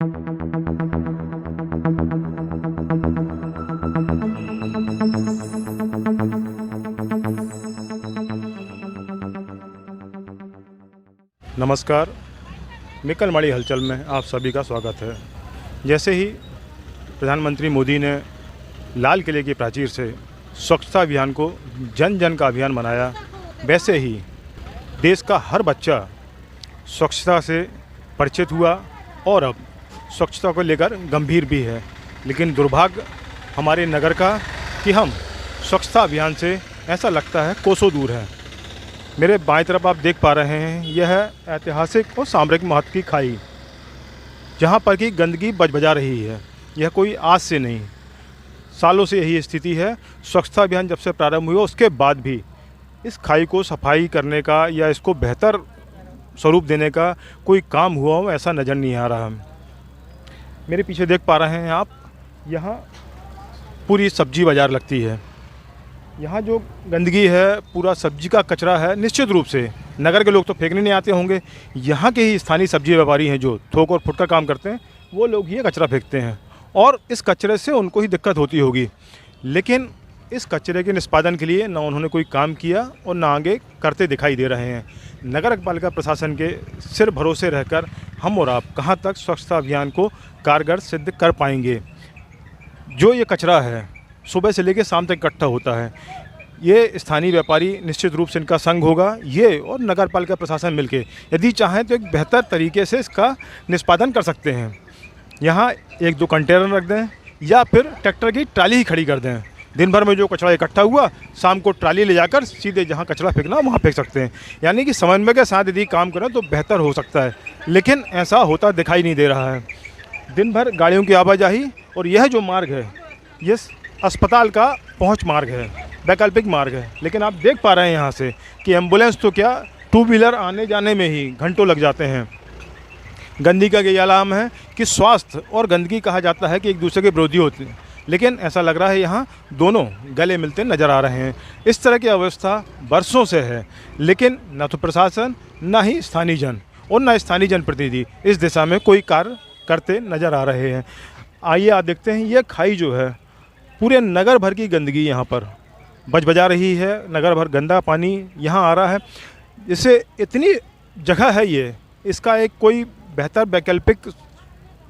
नमस्कार, निकलमाड़ी हलचल में आप सभी का स्वागत है। जैसे ही प्रधानमंत्री मोदी ने लाल किले की प्राचीर से स्वच्छता अभियान को जन जन का अभियान बनाया, वैसे ही देश का हर बच्चा स्वच्छता से परिचित हुआ और अब स्वच्छता को लेकर गंभीर भी है। लेकिन दुर्भाग्य हमारे नगर का कि हम स्वच्छता अभियान से ऐसा लगता है कोसों दूर है। मेरे बाएं तरफ आप देख पा रहे हैं, यह है ऐतिहासिक और सामरिक महत्व की खाई, जहां पर की गंदगी बजा रही है। यह कोई आज से नहीं, सालों से यही स्थिति है। स्वच्छता अभियान जब से प्रारंभ हुआ उसके बाद भी इस खाई को सफाई करने का या इसको बेहतर स्वरूप देने का कोई काम हुआ हो ऐसा नज़र नहीं आ रहा। मेरे पीछे देख पा रहे हैं आप, यहाँ पूरी सब्जी बाज़ार लगती है। यहाँ जो गंदगी है, पूरा सब्जी का कचरा है, निश्चित रूप से नगर के लोग तो फेंकने नहीं आते होंगे। यहाँ के ही स्थानीय सब्जी व्यापारी हैं जो थोक और फुटकर काम करते हैं, वो लोग ही ये कचरा फेंकते हैं और इस कचरे से उनको ही दिक्कत होती होगी। लेकिन इस कचरे के निष्पादन के लिए ना उन्होंने कोई काम किया और ना आगे करते दिखाई दे रहे हैं। नगर पालिका प्रशासन के सिर भरोसे रहकर हम और आप कहाँ तक स्वच्छता अभियान को कारगर सिद्ध कर पाएंगे। जो ये कचरा है सुबह से लेकर शाम तक इकट्ठा होता है, ये स्थानीय व्यापारी निश्चित रूप से इनका संग होगा, ये और नगर पालिका प्रशासन मिलके यदि चाहें तो एक बेहतर तरीके से इसका निष्पादन कर सकते हैं। यहाँ एक दो कंटेनर रख दें या फिर ट्रैक्टर की ट्राली ही खड़ी कर दें। दिन भर में जो कचरा इकट्ठा हुआ, शाम को ट्राली ले जाकर सीधे जहाँ कचरा फेंकना वहाँ फेंक सकते हैं। यानी कि समन्वय के साथ यदि काम करें तो बेहतर हो सकता है, लेकिन ऐसा होता दिखाई नहीं दे रहा है। दिन भर गाड़ियों की आवाजाही और यह जो मार्ग है, ये अस्पताल का पहुँच मार्ग है, वैकल्पिक मार्ग है। लेकिन आप देख पा रहे हैं यहाँ से कि एम्बुलेंस तो क्या, टू व्हीलर आने जाने में ही घंटों लग जाते हैं। गंदगी का ये आलाम है कि स्वास्थ्य और गंदगी कहा जाता है कि एक दूसरे के विरोधी होते हैं, लेकिन ऐसा लग रहा है यहाँ दोनों गले मिलते नज़र आ रहे हैं। इस तरह की अवस्था बरसों से है, लेकिन न तो प्रशासन, न ही स्थानीय जन और न स्थानीय जनप्रतिनिधि इस दिशा में कोई कार्य करते नज़र आ रहे हैं। आइए आप देखते हैं, ये खाई जो है पूरे नगर भर की गंदगी यहाँ पर बजा रही है। नगर भर गंदा पानी यहाँ आ रहा है। इससे इतनी जगह है ये, इसका एक कोई बेहतर वैकल्पिक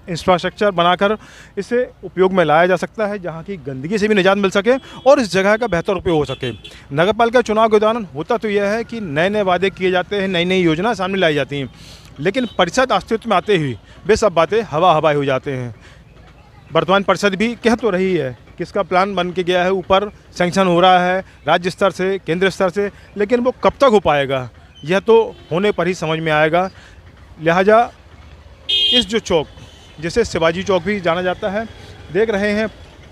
इंफ्रास्ट्रक्चर बनाकर इसे उपयोग में लाया जा सकता है, जहाँ की गंदगी से भी निजात मिल सके और इस जगह का बेहतर उपयोग हो सके। नगर पालिका चुनाव के दौरान होता तो यह है कि नए नए वादे किए जाते हैं, नई नई योजना सामने लाई जाती हैं, लेकिन परिषद अस्तित्व में आते ही वे सब बातें हवा हवाई हो जाते हैं। वर्तमान परिषद भी कह तो रही है कि इसका प्लान बन के गया है, ऊपर सैंक्शन हो रहा है राज्य स्तर से, केंद्र स्तर से, लेकिन वो कब तक हो पाएगा यह तो होने पर ही समझ में आएगा। लिहाजा इस जो चौक, जिसे शिवाजी चौक भी जाना जाता है, देख रहे हैं,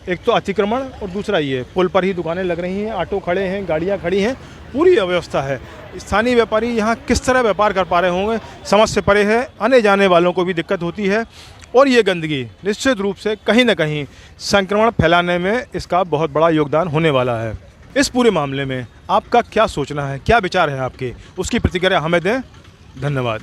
एक तो अतिक्रमण और दूसरा ये पुल पर ही दुकानें लग रही हैं, ऑटो खड़े हैं, गाड़ियां खड़ी हैं, पूरी अव्यवस्था है। स्थानीय व्यापारी यहाँ किस तरह व्यापार कर पा रहे होंगे समझ से परे है। आने जाने वालों को भी दिक्कत होती है और ये गंदगी निश्चित रूप से कहीं ना कहीं संक्रमण फैलाने में इसका बहुत बड़ा योगदान होने वाला है। इस पूरे मामले में आपका क्या सोचना है, क्या विचार है आपके, उसकी प्रतिक्रिया हमें दें। धन्यवाद।